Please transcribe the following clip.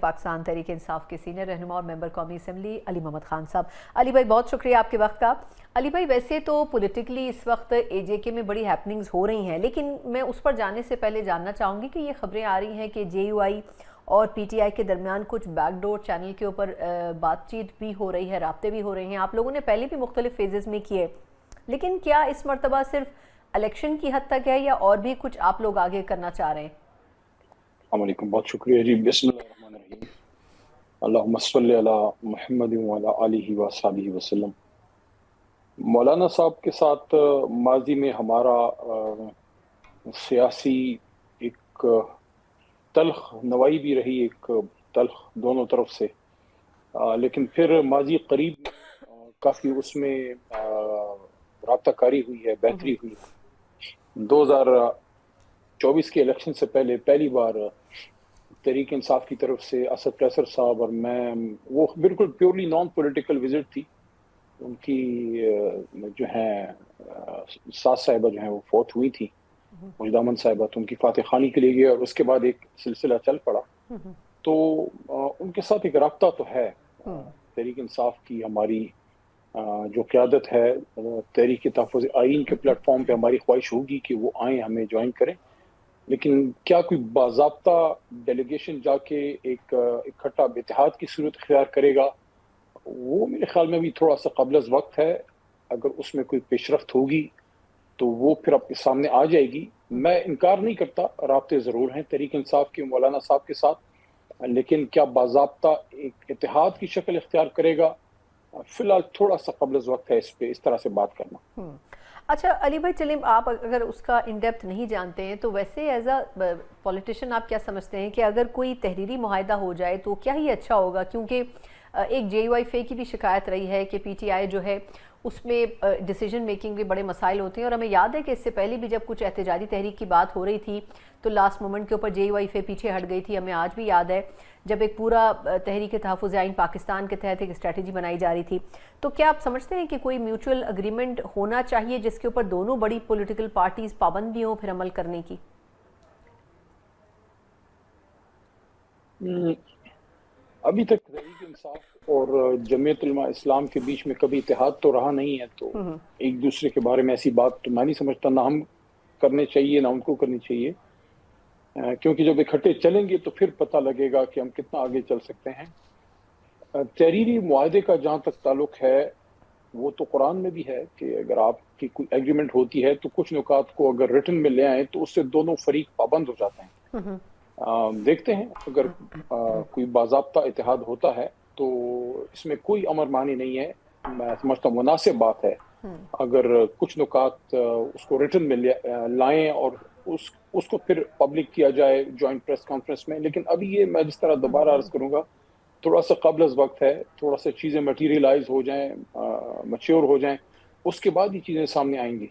पाकिस्तान तहरीक इंसाफ के सीनियर रहनुमा और मेंबर कौमी असम्बली अली मोहम्मद खान साहब। अली भाई बहुत शुक्रिया आपके वक्त का। अली भाई वैसे तो पॉलिटिकली इस वक्त एजेके में बड़ी हैपनिंग्स हो रही हैं, लेकिन मैं उस पर जाने से पहले जानना चाहूँगी कि ये खबरें आ रही हैं कि JUI और PTI के दरमियान कुछ बैकडोर चैनल के ऊपर बातचीत भी हो रही है, राब्ते भी हो रहे हैं। आप लोगों ने पहले भी मुख्तलिफ फेजेस में किए, लेकिन क्या इस मरतबा सिर्फ इलेक्शन की हद तक है या और भी कुछ आप लोग आगे करना चाह रहे हैं? अस्सलामुअलैकुम, बहुत शुक्रिया जी। बिस्मिल्लाहिर्रहमानिर्रहीम, अल्लाहुम्मा सल्लि अला मुहम्मद व अला आलिहि व अस्हाबिहि वसल्लम। मौलाना साहब के साथ माजी में हमारा सियासी एक तल्ख नवाई भी रही, एक तल्ख दोनों तरफ से, लेकिन फिर माजी करीब में काफ़ी उसमें राब्ताकारी हुई है, बेहतरी हुई है। 2024 के इलेक्शन से पहले पहली बार तहरीक इंसाफ की तरफ से असद कैसर साहब और मैं, वो बिल्कुल प्योरली नॉन पॉलिटिकल विजिट थी। उनकी जो है सास साहिबा जो है वो फौत हुई थी, मुजदामन साहिबा, तो उनकी फातह खानी के लिए गए और उसके बाद एक सिलसिला चल पड़ा। तो उनके साथ एक राब्ता तो है। तहरीक इंसाफ की हमारी जो क़यादत है, तहरीक तहफ़्फ़ुज़ आइन के प्लेटफॉर्म पे हमारी ख्वाहिश होगी कि वो आएँ, हमें ज्वाइन करें। लेकिन क्या कोई बाज़ाब्ता डेलीगेशन जाके एक इकट्ठा इत्तेहाद की सूरत इख्तियार करेगा, वो मेरे ख्याल में भी थोड़ा सा क़ब्ल वक्त है। अगर उसमें कोई पेशरफ्त होगी तो वो फिर आपके सामने आ जाएगी। मैं इनकार नहीं करता, राब्ते ज़रूर हैं तहरीक इंसाफ के मौलाना साहब के साथ, लेकिन क्या बाज़ाब्ता एक इत्तेहाद की शक्ल इख्तियार करेगा, फिलहाल थोड़ा सा क़ब्ल वक्त है इस पे इस तरह से बात करना। अच्छा अली भाई, चलिए आप अगर उसका इन डेप्थ नहीं जानते हैं तो वैसे एज अ पॉलिटिशियन आप क्या समझते हैं कि अगर कोई तहरीरी मुआहदा हो जाए तो क्या ही अच्छा होगा? क्योंकि एक JUI फे की भी शिकायत रही है कि PTI जो है उसमें डिसीजन मेकिंग भी बड़े मसाइल होते हैं, और हमें याद है कि इससे पहले भी जब कुछ एहतजाजी तहरीक की बात हो रही थी तो लास्ट मोमेंट के ऊपर JUI फे पीछे हट गई थी। हमें आज भी याद है जब एक पूरा तहरीक तहफ़्फ़ुज़ आइन पाकिस्तान के तहत एक स्ट्रेटजी बनाई जा रही थी। तो क्या आप समझते हैं कि कोई म्यूचुअल अग्रीमेंट होना चाहिए जिसके ऊपर दोनों बड़ी पॉलिटिकल पार्टीज पाबंद भी हों फिर अमल करने की? अभी तक तहरीक इंसाफ और जमीयत उलमा इस्लाम के बीच में कभी इत्तेहाद तो रहा नहीं है, तो एक दूसरे के बारे में ऐसी बात तो मैं नहीं समझता, ना हम करने चाहिए ना उनको करनी चाहिए, क्योंकि जब इकट्ठे चलेंगे तो फिर पता लगेगा कि हम कितना आगे चल सकते हैं। तहरीरी मुआहदे का जहाँ तक ताल्लुक है, वो तो कुरान में भी है कि अगर आपकी कोई एग्रीमेंट होती है तो कुछ नुकात को अगर रिटन में ले आए तो उससे दोनों फरीक पाबंद हो जाते हैं। देखते हैं, अगर कोई बाज़ाब्ता इत्तेहाद होता है तो इसमें कोई अमर मानी नहीं है। मैं समझता हूँ मुनासिब बात है अगर कुछ नुकात उसको रिटन में लाएं और उसको फिर पब्लिक किया जाए जॉइंट प्रेस कॉन्फ्रेंस में। लेकिन अभी ये मैं जिस तरह दोबारा अर्ज करूंगा, थोड़ा सा क़ब्ल वक्त है, थोड़ा सा चीज़ें मटीरियलाइज हो जाएं, मैच्योर हो जाएं, उसके बाद ये चीज़ें सामने आएंगी।